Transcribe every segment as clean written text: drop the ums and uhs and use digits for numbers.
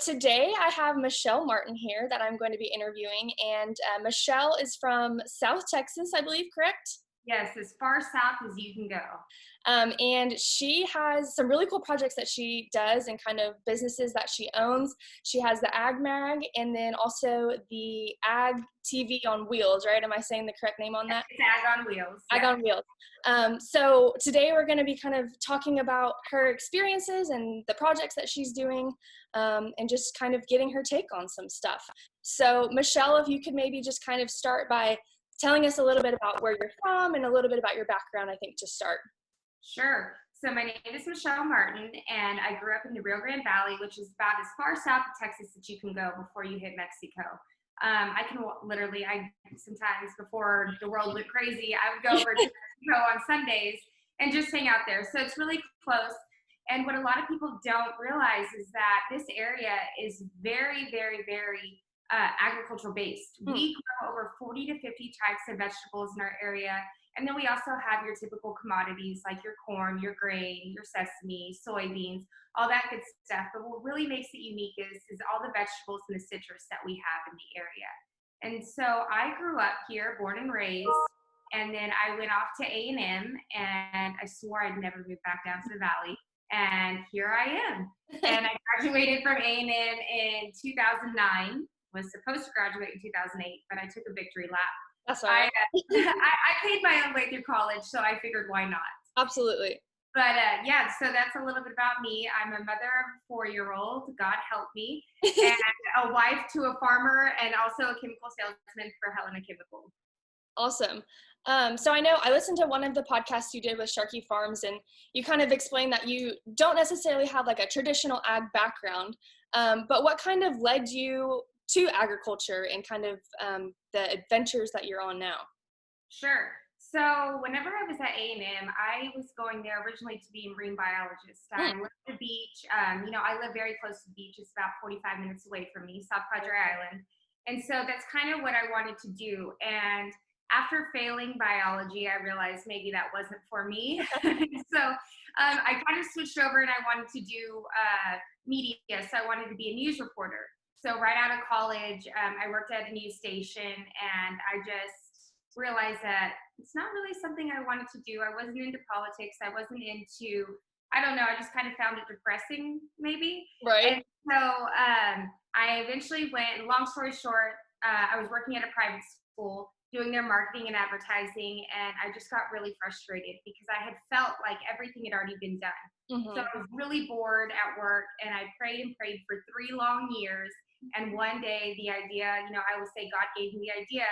today I have Michelle Martin here that I'm going to be interviewing, and Michelle is from South Texas, I believe, correct? Yes, as far south as you can go. And she has some really cool projects that she does and kind of businesses that she owns. She has the AgMag and then also the Ag TV on Wheels, right? Am I saying the correct name on that? It's Ag on Wheels. Ag Yeah. on Wheels. So today we're going to be kind of talking about her experiences and the projects that she's doing, and just kind of getting her take on some stuff. So Michelle, if you could maybe just kind of start by telling us a little bit about where you're from and a little bit about your background, I think, to start. Sure. So my name is Michelle Martin, and I grew up in the Rio Grande Valley, which is about as far south of Texas as you can go before you hit Mexico. I can literally, I sometimes before the world went crazy, I would go over to Mexico on Sundays and just hang out there. So it's really close. And what a lot of people don't realize is that this area is very, very, very agricultural based. We grow over 40 to 50 types of vegetables in our area. And then we also have your typical commodities like your corn, your grain, your sesame, soybeans, all that good stuff. But what really makes it unique is all the vegetables and the citrus that we have in the area. And so I grew up here, born and raised, and then I went off to A&M, and I swore I'd never move back down to the valley. And here I am. And I graduated from A&M in 2009, was supposed to graduate in 2008, but I took a victory lap. That's all right. I paid my own way through college, so I figured why not. Absolutely. But yeah, so that's a little bit about me. I'm a mother of a 4-year-old, God help me, and a wife to a farmer, and also a chemical salesman for Helena Chemical. Awesome. So I know I listened to one of the podcasts you did with Sharkey Farms, and you kind of explained that you don't necessarily have like a traditional ag background, but what kind of led you to agriculture and kind of the adventures that you're on now? Sure. So whenever I was at A&M, I was going there originally to be a marine biologist. I lived at the beach. I live very close to the beach. It's about 45 minutes away from me, South Padre Island. And so that's kind of what I wanted to do. And after failing biology, I realized maybe that wasn't for me. So I kind of switched over and I wanted to do media. So I wanted to be a news reporter. So right out of college, I worked at a news station, and I just realized that it's not really something I wanted to do. I wasn't into politics. I wasn't into, I don't know, I just kind of found it depressing maybe. Right. And so I eventually went, long story short, I was working at a private school doing their marketing and advertising, and I just got really frustrated because I had felt like everything had already been done. So I was really bored at work, and I prayed and prayed for 3 long years. And one day the idea, I would say God gave me the idea,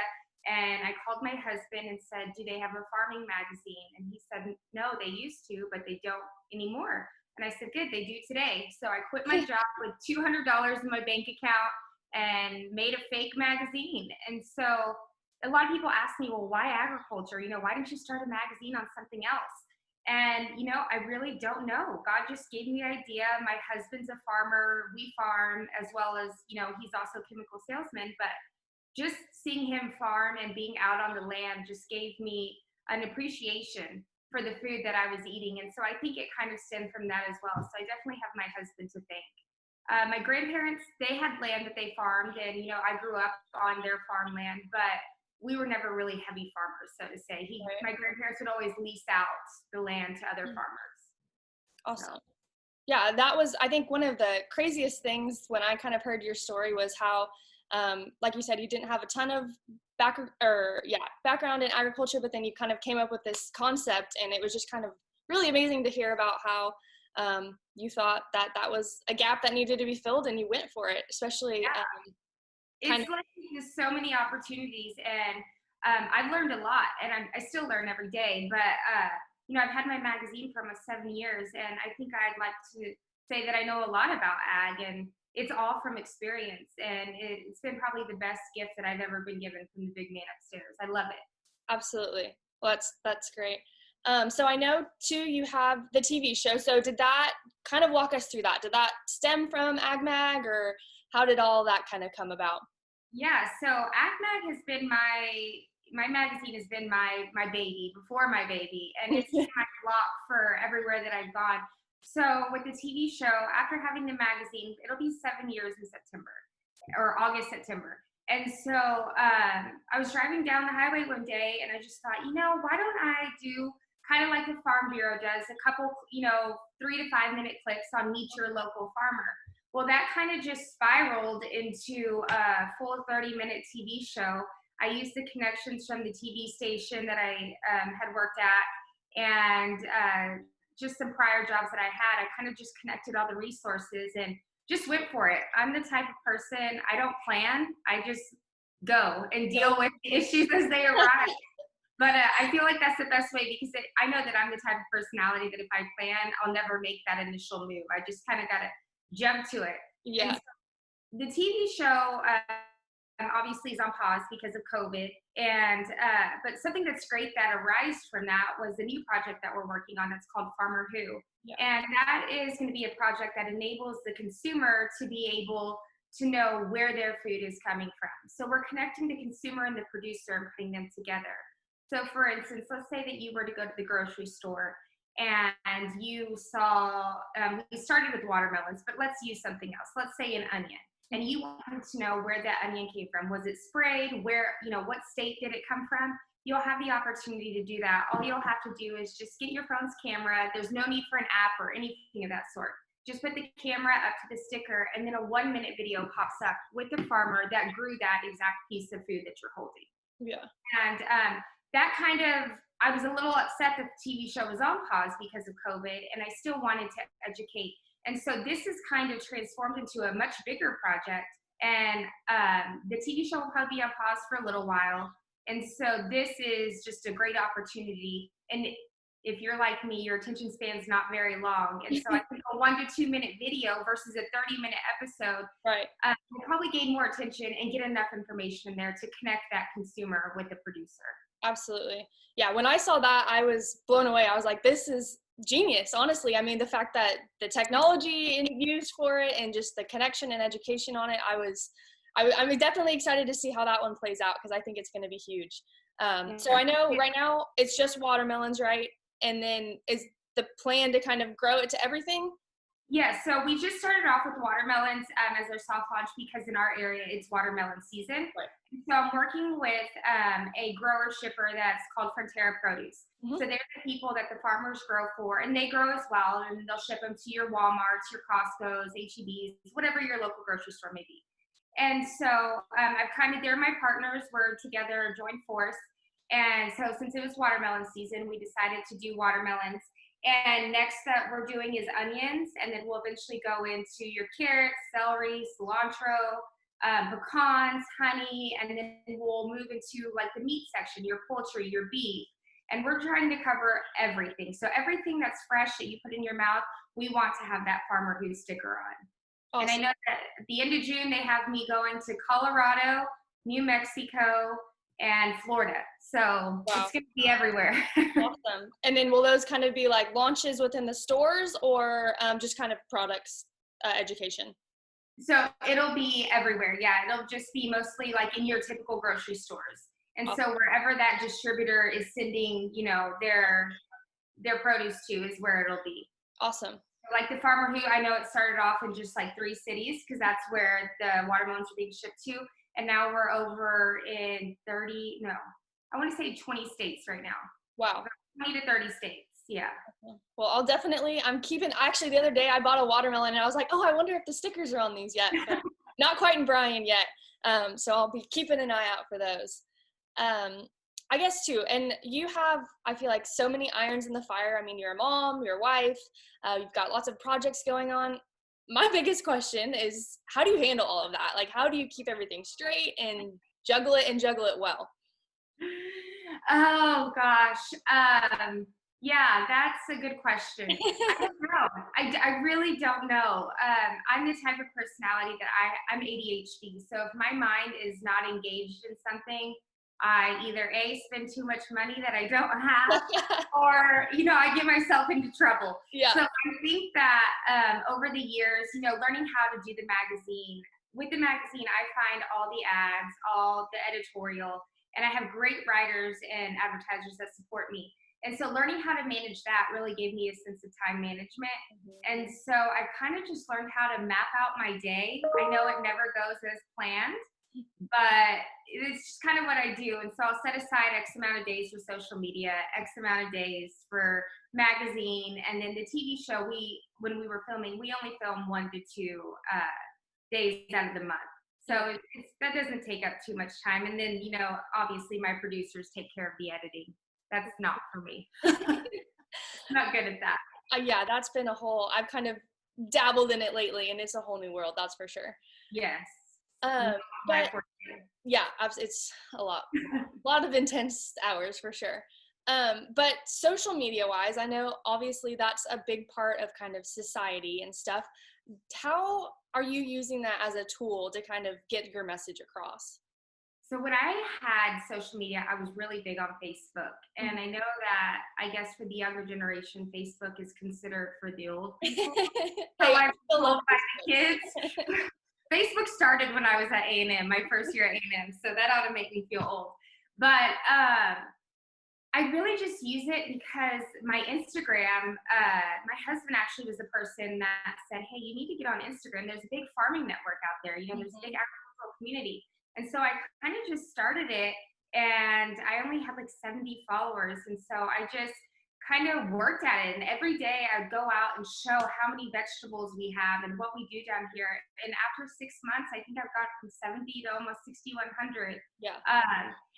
and I called my husband and said, do they have a farming magazine? And he said, no, they used to, but they don't anymore. And I said, good, they do today. So I quit my job with $200 in my bank account and made a fake magazine. And so a lot of people ask me, well, why agriculture? Why didn't you start a magazine on something else? And, I really don't know. God just gave me the idea. My husband's a farmer. We farm, as well as, he's also a chemical salesman. But just seeing him farm and being out on the land just gave me an appreciation for the food that I was eating. And so I think it kind of stemmed from that as well. So I definitely have my husband to thank. My grandparents, they had land that they farmed. And, I grew up on their farmland. But we were never really heavy farmers, so to say. My grandparents would always lease out the land to other farmers. Awesome. So. Yeah, that was, I think, one of the craziest things when I kind of heard your story was how, like you said, you didn't have a ton of background in agriculture, but then you kind of came up with this concept, and it was just kind of really amazing to hear about how you thought that was a gap that needed to be filled, and you went for it, especially. Yeah. It's like there's so many opportunities, and I've learned a lot, and I still learn every day. But I've had my magazine for almost 7 years, and I think I'd like to say that I know a lot about ag, and it's all from experience. And it's been probably the best gift that I've ever been given from the big man upstairs. I love it. Absolutely. Well, that's great. So I know too you have the TV show. So did that kind of walk us through that? Did that stem from AgMag, or how did all that kind of come about? Yeah, so AgMag has been my magazine has been my baby before my baby, and it's been my flock for everywhere that I've gone. So with the TV show, after having the magazine, it'll be 7 years in September or August, September. And so I was driving down the highway one day and I just thought, why don't I do kind of like the Farm Bureau does, a couple, 3 to 5 minute clips on Meet Your Local Farmer. Well, that kind of just spiraled into a full 30-minute TV show. I used the connections from the TV station that I had worked at and just some prior jobs that I had. I kind of just connected all the resources and just went for it. I'm the type of person, I don't plan, I just go and deal with the issues as they arise. But I feel like that's the best way because I know that I'm the type of personality that if I plan, I'll never make that initial move. I just kind of got to jump to it. Yeah. And so the TV show obviously is on pause because of COVID. And but something that's great that arose from that was a new project that we're working on that's called Farmer Who. Yeah. And that is going to be a project that enables the consumer to be able to know where their food is coming from. So we're connecting the consumer and the producer and putting them together. So for instance, let's say that you were to go to the grocery store and you saw, we started with watermelons, but let's use something else. Let's say an onion. And you wanted to know where that onion came from. Was it sprayed? Where, what state did it come from? You'll have the opportunity to do that. All you'll have to do is just get your phone's camera. There's no need for an app or anything of that sort. Just put the camera up to the sticker and then a 1-minute video pops up with the farmer that grew that exact piece of food that you're holding. Yeah. And that kind of, I was a little upset that the TV show was on pause because of COVID and I still wanted to educate. And so this is kind of transformed into a much bigger project. And the TV show will probably be on pause for a little while. And so this is just a great opportunity. And if you're like me, your attention span is not very long. And so I think a 1 to 2 minute video versus a 30-minute episode right. Will probably gain more attention and get enough information in there to connect that consumer with the producer. Absolutely. Yeah. When I saw that, I was blown away. I was like, this is genius, honestly. I mean, the fact that the technology used for it and just the connection and education on it, I'm definitely excited to see how that one plays out because I think it's going to be huge. So I know right now it's just watermelons, right? And then is the plan to kind of grow it to everything? Yeah, so we just started off with watermelons as our soft launch because in our area it's watermelon season. Right. So I'm working with a grower shipper that's called Frontera Produce. Mm-hmm. So they're the people that the farmers grow for, and they grow as well, and they'll ship them to your Walmarts, your Costco's, HEBs, whatever your local grocery store may be. And so they're my partners. We're together, joined force. And so since it was watermelon season, we decided to do watermelons. And next that we're doing is onions, and then we'll eventually go into your carrots, celery, cilantro, pecans, honey, and then we'll move into like the meat section, your poultry, your beef. And we're trying to cover everything. So everything that's fresh that you put in your mouth, we want to have that Farmer Who sticker on. Awesome. And I know that at the end of June, they have me going to Colorado, New Mexico, and Florida. So It's going to be everywhere. Awesome. And then will those kind of be like launches within the stores or just kind of products education? So it'll be everywhere. Yeah, it'll just be mostly like in your typical grocery stores. And awesome. So wherever that distributor is sending, their produce to is where it'll be. Awesome. Like the Farmer Who, I know it started off in just like 3 cities because that's where the watermelons are being shipped to. And now we're over in 20 states right now. Wow. 20 to 30 states. Yeah. Well, actually the other day I bought a watermelon and I was like, oh, I wonder if the stickers are on these yet. But not quite in Bryan yet. So I'll be keeping an eye out for those. I guess too. And you have, I feel like, so many irons in the fire. I mean, you're a mom, you're a wife, you've got lots of projects going on. My biggest question is, how do you handle all of that? Like, how do you keep everything straight and juggle it well? Oh gosh. Yeah, that's a good question. I don't know. I really don't know. I'm the type of personality that I'm ADHD. So if my mind is not engaged in something, I either spend too much money that I don't have, or I get myself into trouble. Yeah. So I think that over the years, learning how to do the magazine. With the magazine, I find all the ads, all the editorial, and I have great writers and advertisers that support me. And so learning how to manage that really gave me a sense of time management. And so I kind of just learned how to map out my day. I know it never goes as planned, but it's just kind of what I do. And so I'll set aside X amount of days for social media, X amount of days for magazine, and then the TV show. When we were filming, we only film 1 to 2 days out of the month. So that doesn't take up too much time. And then, obviously my producers take care of the editing. That's not for me. Not good at that. Yeah, that's been I've kind of dabbled in it lately, and it's a whole new world, that's for sure. Yes. But yeah, it's a lot of intense hours for sure. But social media wise, I know obviously that's a big part of kind of society and stuff. How are you using that as a tool to kind of get your message across? So when I had social media, I was really big on Facebook. And I know that, I guess for the younger generation, Facebook is considered for the old people. So I'm told by the kids. Facebook started when I was at A&M, my first year at A&M. So that ought to make me feel old. But I really just use it because my Instagram, my husband actually was the person that said, hey, you need to get on Instagram. There's a big farming network out there. There's a big agricultural community. And so I kind of just started it, and I only had like 70 followers. And so I just kind of worked at it. And every day I'd go out and show how many vegetables we have and what we do down here. And after 6 months, I think I've got from 70 to almost 6,100. Yeah.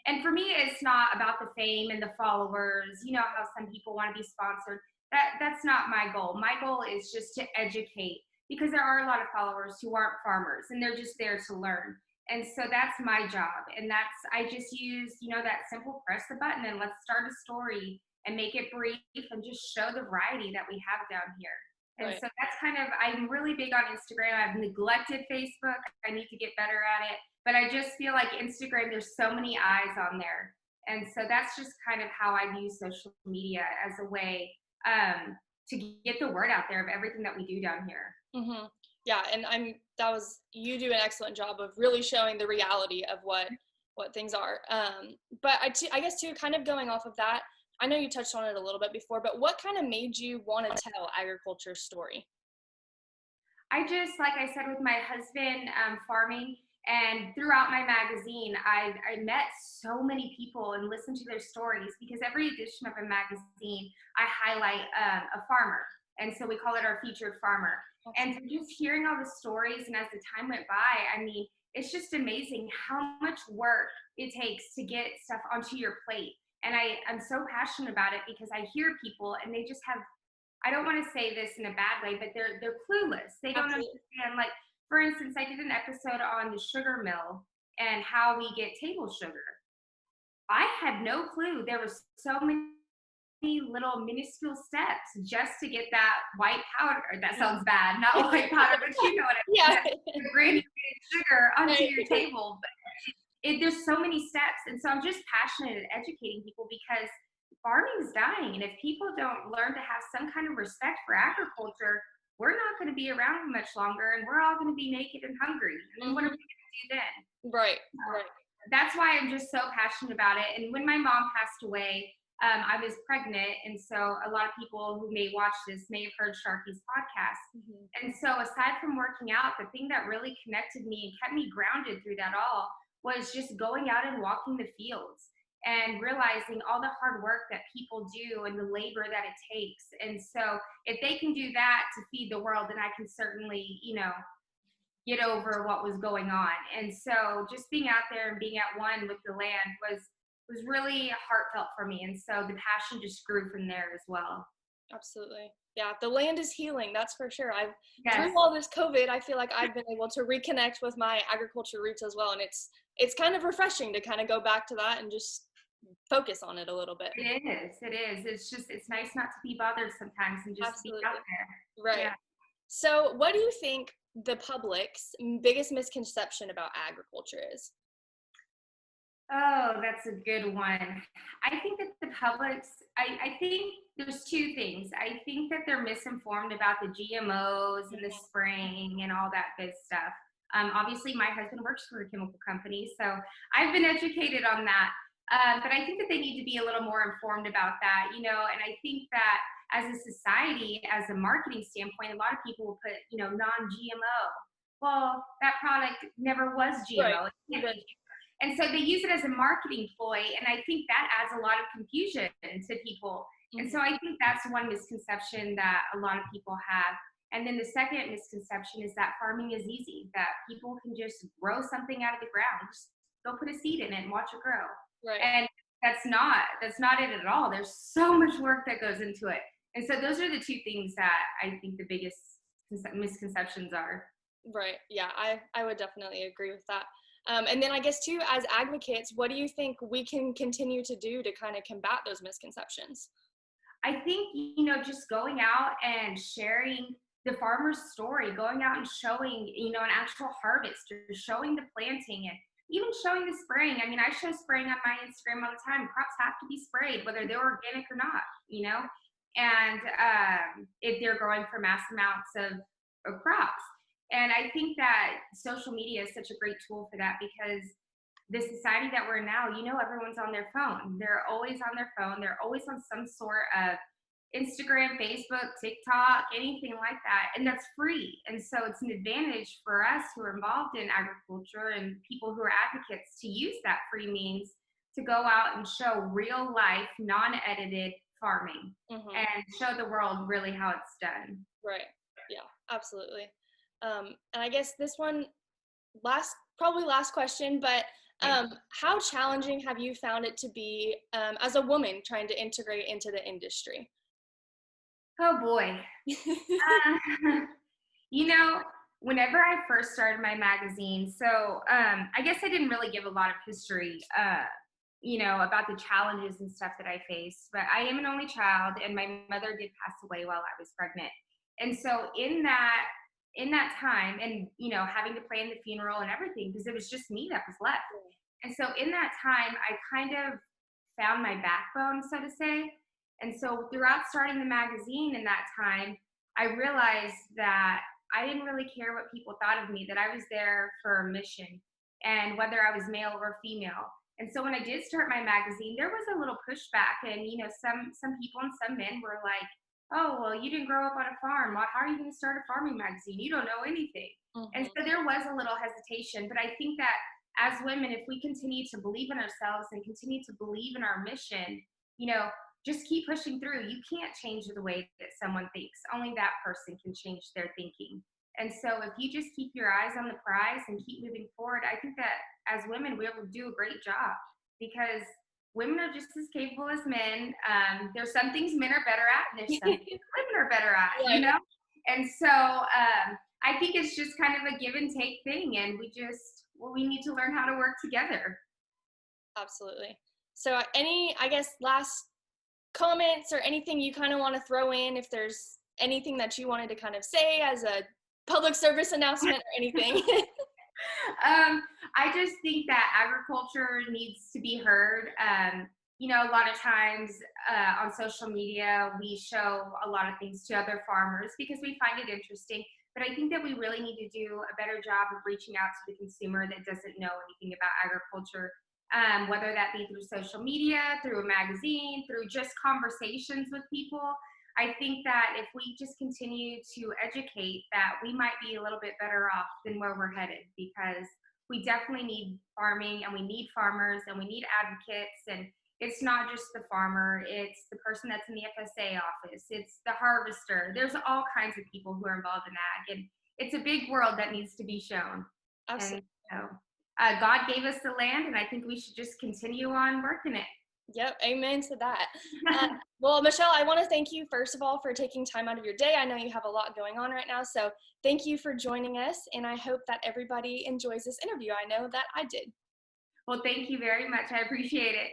And for me, it's not about the fame and the followers. You know how some people want to be sponsored. That's not my goal. My goal is just to educate, because there are a lot of followers who aren't farmers and they're just there to learn. And so that's my job. And I just use, that simple press the button and let's start a story and make it brief and just show the variety that we have down here. And so that's I'm really big on Instagram. I've neglected Facebook. I need to get better at it. But I just feel like Instagram, there's so many eyes on there. And so that's just kind of how I use social media as a way to get the word out there of everything that we do down here. Mm-hmm. Yeah, and you do an excellent job of really showing the reality of what things are. But I guess too, kind of going off of that, I know you touched on it a little bit before, but what kind of made you want to tell agriculture's story? I just, like I said, with my husband farming, and throughout my magazine, I met so many people and listened to their stories, because every edition of a magazine, I highlight a farmer. And so we call it our featured farmer. And just hearing all the stories, and as the time went by, I mean, it's just amazing how much work it takes to get stuff onto your plate. And I'm so passionate about it, because I hear people and they just have, I don't want to say this in a bad way, but they're clueless. They don't understand. Like, for instance, I did an episode on the sugar mill and how we get table sugar. I had no clue there was so many little minuscule steps just to get that white powder. That sounds bad, not white powder, but you know what I mean. Yeah. The granulated sugar onto your table. But there's so many steps. And so I'm just passionate at educating people, because farming is dying. And if people don't learn to have some kind of respect for agriculture, we're not going to be around much longer, and we're all going to be naked and hungry. And then what are we going to do then? Right. That's why I'm just so passionate about it. And when my mom passed away, I was pregnant, and so a lot of people who may watch this may have heard Sharky's podcast. And so aside from working out, the thing that really connected me and kept me grounded through that all was just going out and walking the fields and realizing all the hard work that people do and the labor that it takes. And so if they can do that to feed the world, then I can certainly, get over what was going on. And so just being out there and being at one with the land was really heartfelt for me. And so the passion just grew from there as well. Absolutely. Yeah, the land is healing, that's for sure. Through all this COVID, I feel like I've been able to reconnect with my agriculture roots as well. And it's kind of refreshing to kind of go back to that and just focus on it a little bit. It is. It's nice not to be bothered sometimes and just be out there. Right. Yeah. So what do you think the public's biggest misconception about agriculture is? Oh, that's a good one. I think that the public's, I think there's two things. I think that they're misinformed about the GMOs and the spraying and all that good stuff. Obviously, my husband works for a chemical company, so I've been educated on that. But I think that they need to be a little more informed about that, and I think that as a society, as a marketing standpoint, a lot of people will put, non-GMO. Well, that product never was Right. GMO. It can't Right. be. And so they use it as a marketing ploy, and I think that adds a lot of confusion to people. And so Mhm. I think that's one misconception that a lot of people have. And then the second misconception is that farming is easy, that people can just grow something out of the ground. Just go put a seed in it and watch it grow. Right. And that's not it at all. There's so much work that goes into it. And so those are the two things that I think the biggest misconceptions are. Right. Yeah, I would definitely agree with that. And then I guess too, as advocates, what do you think we can continue to do to kind of combat those misconceptions? I think, just going out and sharing the farmer's story, going out and showing, an actual harvest, or showing the planting, and even showing the spraying. I mean, I show spraying on my Instagram all the time. Crops have to be sprayed, whether they're organic or not. And if they're growing for mass amounts of crops. And I think that social media is such a great tool for that, because the society that we're in now, everyone's on their phone. They're always on their phone. They're always on some sort of Instagram, Facebook, TikTok, anything like that. And that's free. And so it's an advantage for us who are involved in agriculture and people who are advocates to use that free means to go out and show real life, non-edited farming Hmm. and show the world really how it's done. Right. Yeah, absolutely. And I guess this one, probably last question, but how challenging have you found it to be as a woman trying to integrate into the industry? Oh boy. Uh, You know, whenever I first started my magazine, so I guess I didn't really give a lot of history, about the challenges and stuff that I faced. But I am an only child, and my mother did pass away while I was pregnant. And so in that time, and having to plan the funeral and everything, because it was just me that was left. And so in that time, I kind of found my backbone, so to say. And so throughout starting the magazine in that time, I realized that I didn't really care what people thought of me, that I was there for a mission, and whether I was male or female. And so when I did start my magazine, there was a little pushback, and some people and some men were like, "Oh, well, you didn't grow up on a farm. Well, how are you going to start a farming magazine? You don't know anything." And Hmm. so there was a little hesitation, but I think that as women, if we continue to believe in ourselves and continue to believe in our mission, you know, just keep pushing through. You can't change the way that someone thinks. Only that person can change their thinking. And so if you just keep your eyes on the prize and keep moving forward, I think that as women, we'll do a great job, because women are just as capable as men. There's some things men are better at, and there's some things women are better at. Right. And so I think it's just kind of a give and take thing. And we need to learn how to work together. Absolutely. So any, I guess, last comments or anything you kind of want to throw in, if there's anything that you wanted to kind of say as a public service announcement or anything? I just think that agriculture needs to be heard. A lot of times on social media, we show a lot of things to other farmers because we find it interesting. But I think that we really need to do a better job of reaching out to the consumer that doesn't know anything about agriculture, whether that be through social media, through a magazine, through just conversations with people. I think that if we just continue to educate, that we might be a little bit better off than where we're headed, because we definitely need farming, and we need farmers, and we need advocates. And it's not just the farmer, it's the person that's in the FSA office, it's the harvester. There's all kinds of people who are involved in ag, and it's a big world that needs to be shown. And Absolutely. God gave us the land, and I think we should just continue on working it. Yep, amen to that. Well, Michelle, I want to thank you, first of all, for taking time out of your day. I know you have a lot going on right now, so thank you for joining us, and I hope that everybody enjoys this interview. I know that I did. Well, thank you very much. I appreciate it.